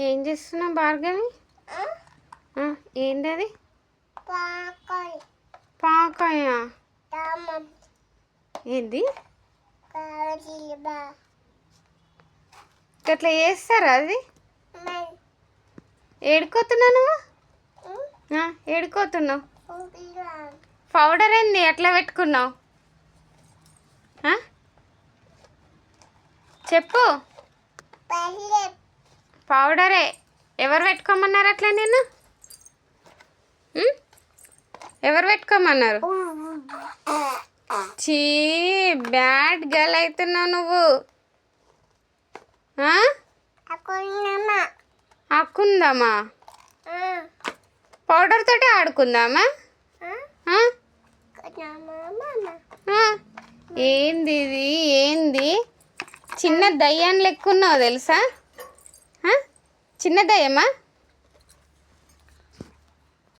ఏం చేస్తున్నావు భార్గవి? ఏంది అది? పాకాయ. ఏంది అట్లా చేస్తారా? అది ఏడుకోతున్నావు నువ్వు? ఏడుకోతున్నావు? పౌడర్ ఏంది ఎట్లా పెట్టుకున్నావు? చెప్పు. పౌడరే. ఎవరు పెట్టుకోమన్నారు అట్లా? నేను ఎవరు పెట్టుకోమన్నారు? చీ, బ్యాడ్ గర్ల్ అవుతున్నావు నువ్వు. ఆడుకుందామా? పౌడర్ తోటి ఆడుకుందామా? ఏంది ఇది? ఏంది చిన్న దయ్యాన్ని లెక్కున్నావు తెలుసా? చిన్న దయ్యమా?